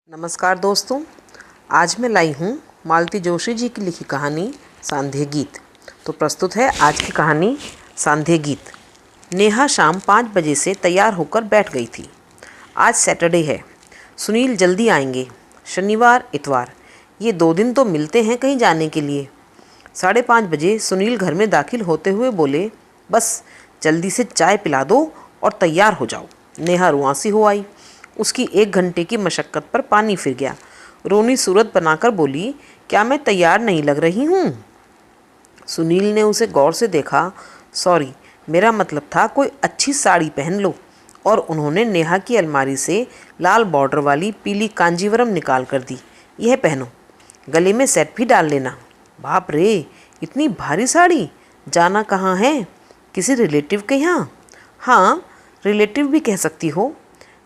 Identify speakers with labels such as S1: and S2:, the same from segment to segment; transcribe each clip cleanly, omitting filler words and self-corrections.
S1: नमस्कार दोस्तों, आज मैं लाई हूँ मालती जोशी जी की लिखी कहानी सांध्य गीत। तो प्रस्तुत है आज की कहानी सांध्य गीत। नेहा शाम 5 बजे से तैयार होकर बैठ गई थी। आज सैटरडे है, सुनील जल्दी आएंगे। शनिवार इतवार ये 2 दिन तो मिलते हैं कहीं जाने के लिए। 5:30 बजे सुनील घर में दाखिल होते हुए बोले, बस जल्दी से चाय पिला दो और तैयार हो जाओ। नेहा रुआंसी हो आई। उसकी 1 घंटे की मशक्क़त पर पानी फिर गया। रोनी सूरत बनाकर बोली, क्या मैं तैयार नहीं लग रही हूँ? सुनील ने उसे गौर से देखा। सॉरी, मेरा मतलब था कोई अच्छी साड़ी पहन लो। और उन्होंने नेहा की अलमारी से लाल बॉर्डर वाली पीली कांजीवरम निकाल कर दी। यह पहनो, गले में सेट भी डाल लेना। बाप रे, इतनी भारी साड़ी! जाना कहाँ है? किसी रिलेटिव के यहाँ? हाँ, रिलेटिव भी कह सकती हो।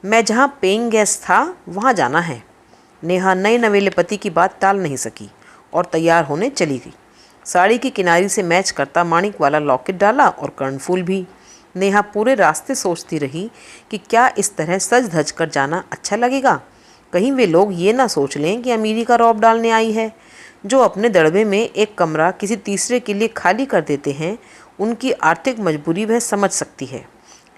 S1: मैं जहाँ पेइंग गेस्ट था वहाँ जाना है। नेहा नए नवेले पति की बात टाल नहीं सकी और तैयार होने चली गई। साड़ी की किनारी से मैच करता माणिक वाला लॉकेट डाला और कर्णफूल भी। नेहा पूरे रास्ते सोचती रही कि क्या इस तरह सज धज कर जाना अच्छा लगेगा। कहीं वे लोग ये ना सोच लें कि अमीरी का रौब डालने आई है। जो अपने दड़बे में एक कमरा किसी तीसरे के लिए खाली कर देते हैं, उनकी आर्थिक मजबूरी वह समझ सकती है।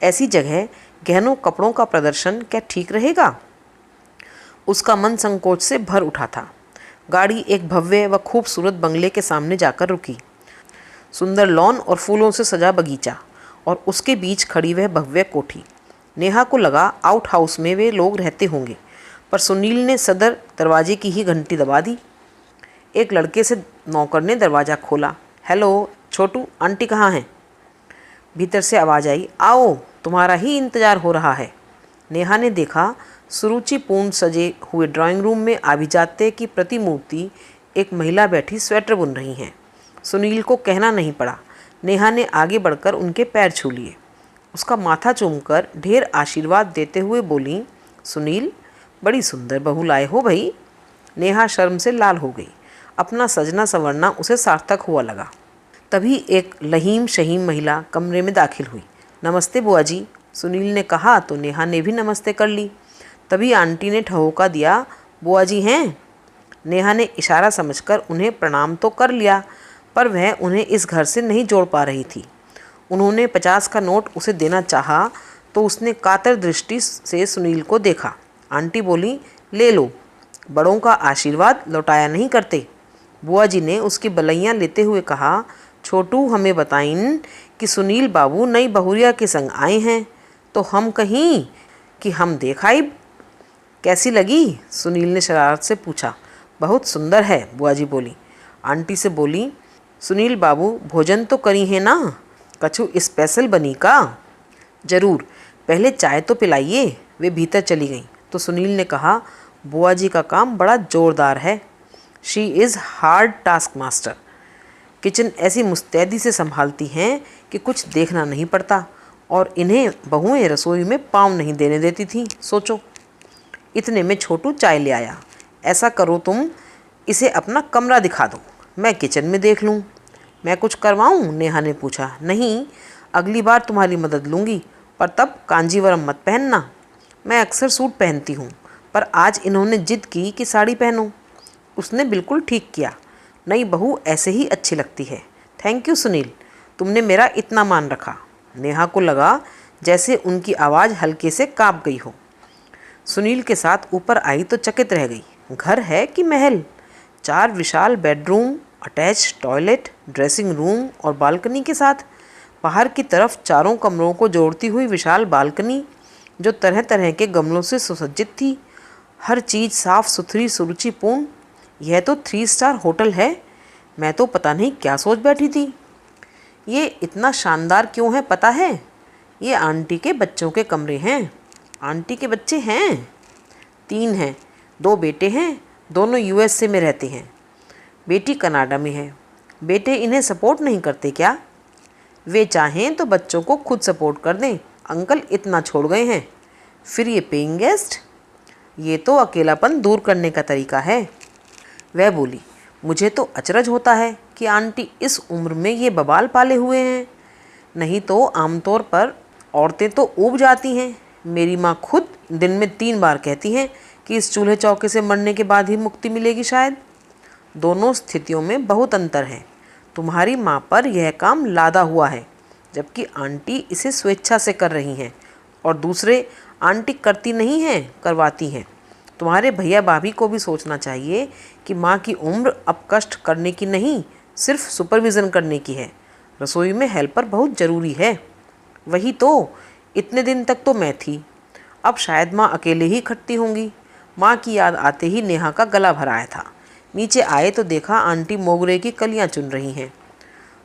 S1: ऐसी जगह गहनों कपड़ों का प्रदर्शन क्या ठीक रहेगा? उसका मन संकोच से भर उठा था। गाड़ी एक भव्य व खूबसूरत बंगले के सामने जाकर रुकी। सुंदर लॉन और फूलों से सजा बगीचा और उसके बीच खड़ी वह भव्य कोठी। नेहा को लगा आउट हाउस में वे लोग रहते होंगे, पर सुनील ने सदर दरवाजे की ही घंटी दबा दी। एक लड़के से नौकर ने दरवाज़ा खोला। हेलो छोटू, आंटी कहाँ हैं? भीतर से आवाज़ आई, आओ, तुम्हारा ही इंतज़ार हो रहा है। नेहा ने देखा, सुरुचिपूर्ण सजे हुए ड्राइंग रूम में आभिजात्य की प्रतिमूर्ति एक महिला बैठी स्वेटर बुन रही हैं। सुनील को कहना नहीं पड़ा। नेहा ने आगे बढ़कर उनके पैर छू लिए। उसका माथा चूमकर ढेर आशीर्वाद देते हुए बोली, सुनील, बड़ी सुंदर बहू लाए हो भाई। नेहा शर्म से लाल हो गई। अपना सजना संवरना उसे सार्थक हुआ लगा। तभी एक लहीम शहीम महिला कमरे में दाखिल हुई। नमस्ते बुआ जी, सुनील ने कहा तो नेहा ने भी नमस्ते कर ली। तभी आंटी ने ठहोका दिया, बुआ जी हैं? नेहा ने इशारा समझकर उन्हें प्रणाम तो कर लिया, पर वह उन्हें इस घर से नहीं जोड़ पा रही थी। उन्होंने 50 का नोट उसे देना चाहा तो उसने कातर दृष्टि से सुनील को देखा। आंटी बोली, ले लो, बड़ों का आशीर्वाद लौटाया नहीं करते। बुआ जी ने उसकी बलैयाँ लेते हुए कहा, छोटू, हमें बताइन कि सुनील बाबू नई बहुरिया के संग आए हैं, तो हम कहीं कि हम देखाइब। कैसी लगी? सुनील ने शरारत से पूछा। बहुत सुंदर है, बुआ जी बोली। आंटी से बोली, सुनील बाबू, भोजन तो करी है ना? कछु स्पेशल बनी का? जरूर, पहले चाय तो पिलाइए। वे भीतर चली गईं तो सुनील ने कहा, बुआ जी का काम बड़ा जोरदार है। She is hard task master. Kitchen ऐसी मुस्तैदी से संभालती हैं कि कुछ देखना नहीं पड़ता, और इन्हें बहुएं रसोई में पाँव नहीं देने देती थीं। सोचो। इतने में छोटू चाय ले आया। ऐसा करो, तुम इसे अपना कमरा दिखा दो, मैं किचन में देख लूँ। मैं कुछ करवाऊँ? नेहा ने पूछा। नहीं, अगली बार तुम्हारी मदद लूँगी, पर तब कांजीवरम मत पहनना। मैं अक्सर सूट पहनती हूँ, पर आज इन्होंने जिद की कि साड़ी पहनो। उसने बिल्कुल ठीक किया। नई बहू ऐसे ही अच्छी लगती है। थैंक यू सुनील, तुमने मेरा इतना मान रखा। नेहा को लगा जैसे उनकी आवाज़ हल्के से काँप गई हो। सुनील के साथ ऊपर आई तो चकित रह गई। घर है कि महल? 4 विशाल bedroom, attach toilet, dressing room और बालकनी के साथ। बाहर की तरफ चारों कमरों को जोड़ती हुई विशाल बालकनी, जो तरह तरह के गमलों से सुसज्जित थी। हर चीज़ साफ सुथरी, सुरुचिपूर्ण। यह तो 3 स्टार होटल है। मैं तो पता नहीं क्या सोच बैठी थी। ये इतना शानदार क्यों है पता है? ये आंटी के बच्चों के कमरे हैं। आंटी के बच्चे हैं? 3 हैं। 2 बेटे हैं, दोनों यूएसए में रहते हैं। बेटी कनाडा में है। बेटे इन्हें सपोर्ट नहीं करते क्या? वे चाहें तो बच्चों को खुद सपोर्ट कर दें। अंकल इतना छोड़ गए हैं। फिर ये पेइंग गेस्ट? ये तो अकेलापन दूर करने का तरीका है। वह बोली, मुझे तो अचरज होता है कि आंटी इस उम्र में ये बबाल पाले हुए हैं। नहीं तो आमतौर पर औरतें तो ऊब जाती हैं। मेरी माँ खुद दिन में 3 बार कहती हैं कि इस चूल्हे चौके से मरने के बाद ही मुक्ति मिलेगी शायद। दोनों स्थितियों में बहुत अंतर है। तुम्हारी माँ पर यह काम लादा हुआ है, जबकि आंटी इसे स्वेच्छा से कर रही हैं, और दूसरे आंटी करती नहीं हैं, करवाती हैं। तुम्हारे भैया भाभी को भी सोचना चाहिए कि माँ की उम्र अब कष्ट करने की नहीं, सिर्फ सुपरविज़न करने की है। रसोई में हेल्पर बहुत ज़रूरी है। वही तो, इतने दिन तक तो मैं थी, अब शायद माँ अकेले ही खटती होंगी। माँ की याद आते ही नेहा का गला भर आया था। नीचे आए तो देखा आंटी मोगरे की कलियां चुन रही हैं।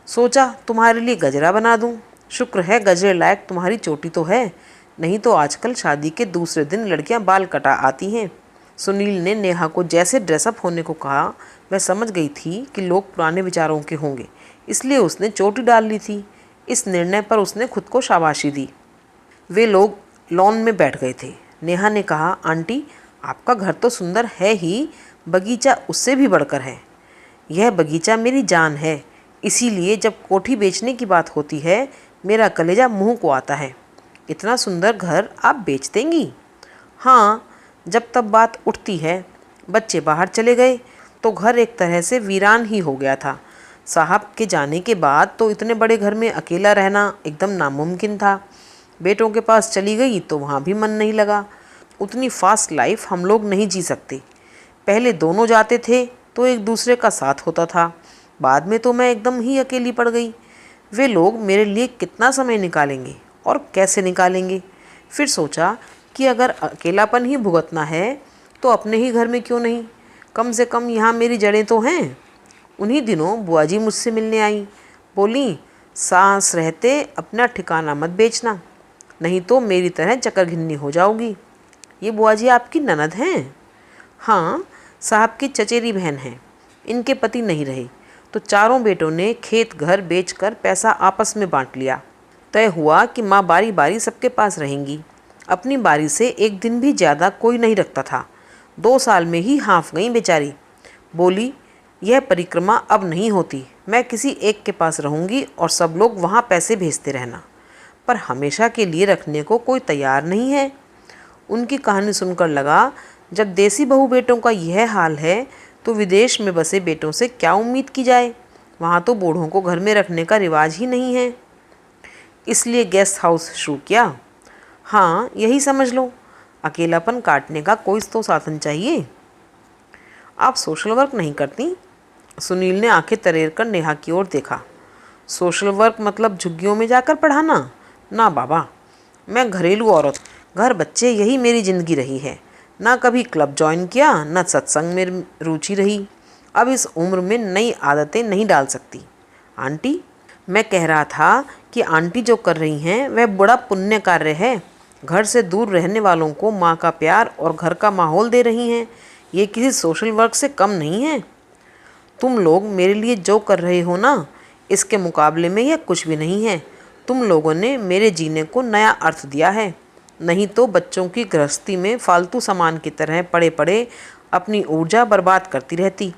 S1: सोचा तुम्हारे लिए गजरा बना दूं। शुक्र है गजरे लायक तुम्हारी चोटी तो है, नहीं तो आजकल शादी के दूसरे दिन लड़कियां बाल कटा आती हैं। सुनील ने नेहा को जैसे ड्रेसअप होने को कहा, वह समझ गई थी कि लोग पुराने विचारों के होंगे, इसलिए उसने चोटी डाल ली थी। इस निर्णय पर उसने खुद को शाबाशी दी। वे लोग लॉन में बैठ गए थे। नेहा ने कहा, आंटी आपका घर तो सुंदर है ही, बगीचा उससे भी बढ़कर है। यह बगीचा मेरी जान है, इसीलिए जब कोठी बेचने की बात होती है मेरा कलेजा मुंह को आता है। इतना सुंदर घर आप बेच देंगी? हाँ, जब तब बात उठती है। बच्चे बाहर चले गए तो घर एक तरह से वीरान ही हो गया था। साहब के जाने के बाद तो इतने बड़े घर में अकेला रहना एकदम नामुमकिन था। बेटों के पास चली गई तो वहाँ भी मन नहीं लगा। उतनी फास्ट लाइफ हम लोग नहीं जी सकते। पहले दोनों जाते थे तो एक दूसरे का साथ होता था, बाद में तो मैं एकदम ही अकेली पड़ गई। वे लोग मेरे लिए कितना समय निकालेंगे और कैसे निकालेंगे? फिर सोचा कि अगर अकेलापन ही भुगतना है तो अपने ही घर में क्यों नहीं, कम से कम यहाँ मेरी जड़ें तो हैं। उन्हीं दिनों बुआ जी मुझसे मिलने आई। बोली, सांस रहते अपना ठिकाना मत बेचना, नहीं तो मेरी तरह चक्कर हो जाओगी। ये बुआ जी आपकी ननद हैं? हाँ, साहब की चचेरी बहन हैं। इनके पति नहीं रहे तो चारों बेटों ने खेत घर बेचकर पैसा आपस में बांट लिया। तय हुआ कि माँ बारी बारी सबके पास रहेंगी। अपनी बारी से एक दिन भी ज़्यादा कोई नहीं रखता था। 2 साल में ही हाँफ गई बेचारी। बोली, यह परिक्रमा अब नहीं होती, मैं किसी एक के पास रहूँगी और सब लोग वहाँ पैसे भेजते रहना। पर हमेशा के लिए रखने को कोई तैयार नहीं है। उनकी कहानी सुनकर लगा, जब देसी बहू बेटों का यह हाल है तो विदेश में बसे बेटों से क्या उम्मीद की जाए। वहाँ तो बूढ़ों को घर में रखने का रिवाज ही नहीं है। इसलिए गेस्ट हाउस शुरू किया। हाँ, यही समझ लो, अकेलापन काटने का कोई तो साधन चाहिए। आप सोशल वर्क नहीं करती? सुनील ने आंखें तरेर कर नेहा की ओर देखा। सोशल वर्क मतलब झुग्गियों में जाकर पढ़ाना? ना बाबा, मैं घरेलू औरत, घर बच्चे यही मेरी ज़िंदगी रही है। ना कभी क्लब ज्वाइन किया, ना सत्संग में रुचि रही। अब इस उम्र में नई आदतें नहीं डाल सकती। आंटी, मैं कह रहा था कि आंटी जो कर रही हैं वह बड़ा पुण्य कार्य है। घर से दूर रहने वालों को माँ का प्यार और घर का माहौल दे रही हैं। ये किसी सोशल वर्क से कम नहीं है। तुम लोग मेरे लिए जो कर रहे हो ना, इसके मुकाबले में यह कुछ भी नहीं है। तुम लोगों ने मेरे जीने को नया अर्थ दिया है। नहीं तो बच्चों की गृहस्थी में फालतू सामान की तरह पड़े पड़े अपनी ऊर्जा बर्बाद करती रहती।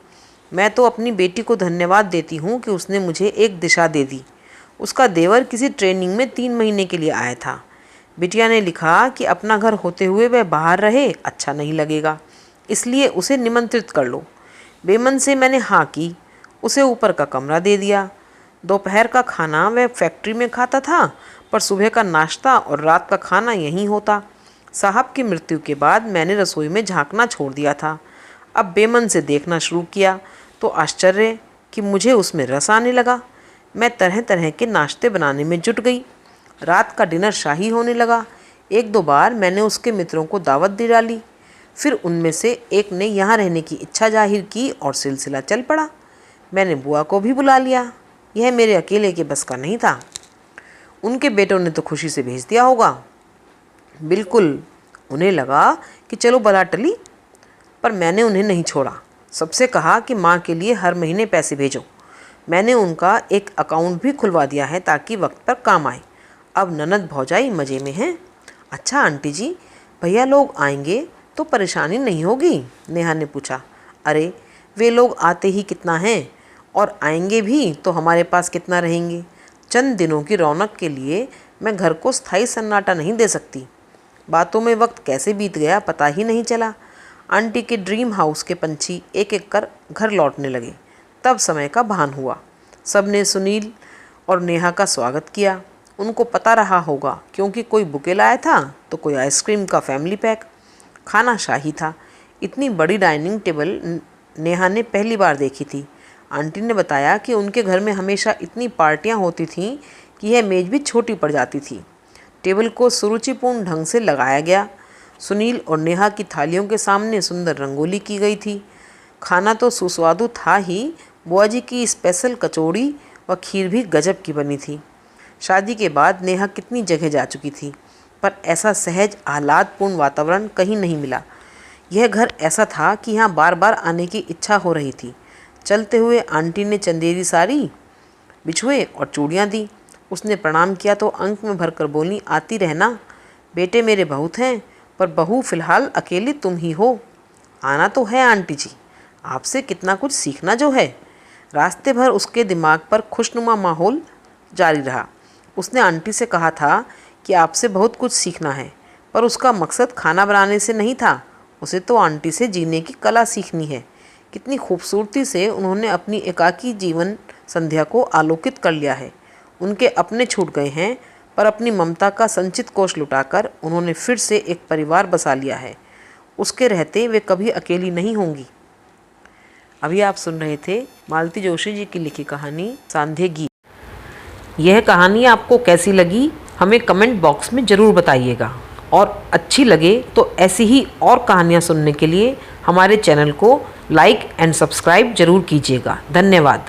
S1: मैं तो अपनी बेटी को धन्यवाद देती हूँ कि उसने मुझे एक दिशा दे दी। उसका देवर किसी ट्रेनिंग में 3 महीने के लिए आया था। बिटिया ने लिखा कि अपना घर होते हुए वह बाहर रहे, अच्छा नहीं लगेगा, इसलिए उसे निमंत्रित कर लो। बेमन से मैंने हाँ की, उसे ऊपर का कमरा दे दिया। दोपहर का खाना वह फैक्ट्री में खाता था, पर सुबह का नाश्ता और रात का खाना यहीं होता। साहब की मृत्यु के बाद मैंने रसोई में झांकना छोड़ दिया था। अब बेमन से देखना शुरू किया तो आश्चर्य कि मुझे उसमें रस आने लगा। मैं तरह तरह के नाश्ते बनाने में जुट गई। रात का डिनर शाही होने लगा। 1-2 बार मैंने उसके मित्रों को दावत दे डाली। फिर उनमें से एक ने यहाँ रहने की इच्छा जाहिर की और सिलसिला चल पड़ा। मैंने बुआ को भी बुला लिया। यह मेरे अकेले के बस का नहीं था। उनके बेटों ने तो खुशी से भेज दिया होगा। बिल्कुल, उन्हें लगा कि चलो बला टली, पर मैंने उन्हें नहीं छोड़ा। सबसे कहा कि माँ के लिए हर महीने पैसे भेजो। मैंने उनका एक अकाउंट भी खुलवा दिया है ताकि वक्त पर काम आए। अब ननद भौजाई मज़े में हैं। अच्छा आंटी जी, भैया लोग आएंगे तो परेशानी नहीं होगी? नेहा ने पूछा। अरे, वे लोग आते ही कितना हैं, और आएंगे भी तो हमारे पास कितना रहेंगे। चंद दिनों की रौनक के लिए मैं घर को स्थायी सन्नाटा नहीं दे सकती। बातों में वक्त कैसे बीत गया पता ही नहीं चला। आंटी के ड्रीम हाउस के पंछी एक एक कर घर लौटने लगे। तब समय का भान हुआ। सबने सुनील और नेहा का स्वागत किया। उनको पता रहा होगा, क्योंकि कोई बुके लाया था तो कोई आइसक्रीम का फैमिली पैक। खाना शाही था। इतनी बड़ी डाइनिंग टेबल नेहा ने पहली बार देखी थी। आंटी ने बताया कि उनके घर में हमेशा इतनी पार्टियां होती थीं कि यह मेज़ भी छोटी पड़ जाती थी। टेबल को सुरुचिपूर्ण ढंग से लगाया गया। सुनील और नेहा की थालियों के सामने सुंदर रंगोली की गई थी। खाना तो सुस्वादु था ही, बुआ जी की स्पेशल कचौड़ी व खीर भी गजब की बनी थी। शादी के बाद नेहा कितनी जगह जा चुकी थी, पर ऐसा सहज आह्लादपूर्ण वातावरण कहीं नहीं मिला। यह घर ऐसा था कि यहाँ बार बार आने की इच्छा हो रही थी। चलते हुए आंटी ने चंदेरी साड़ी, बिछुए और चूड़ियाँ दी। उसने प्रणाम किया तो अंक में भरकर बोली, आती रहना, बेटे मेरे बहुत हैं, पर बहू फ़िलहाल अकेली तुम ही हो। आना तो है आंटी जी, आपसे कितना कुछ सीखना जो है। रास्ते भर उसके दिमाग पर खुशनुमा माहौल जारी रहा। उसने आंटी से कहा था कि आपसे बहुत कुछ सीखना है, पर उसका मकसद खाना बनाने से नहीं था। उसे तो आंटी से जीने की कला सीखनी है। कितनी खूबसूरती से उन्होंने अपनी एकाकी जीवन संध्या को आलोकित कर लिया है। उनके अपने छूट गए हैं, पर अपनी ममता का संचित कोष लुटाकर उन्होंने फिर से एक परिवार बसा लिया है। उसके रहते वे कभी अकेली नहीं होंगी। अभी आप सुन रहे थे मालती जोशी जी की लिखी कहानी सांधे गीत। यह कहानी आपको कैसी लगी हमें कमेंट बॉक्स में ज़रूर बताइएगा, और अच्छी लगे तो ऐसी ही और कहानियाँ सुनने के लिए हमारे चैनल को लाइक एंड सब्सक्राइब ज़रूर कीजिएगा। धन्यवाद।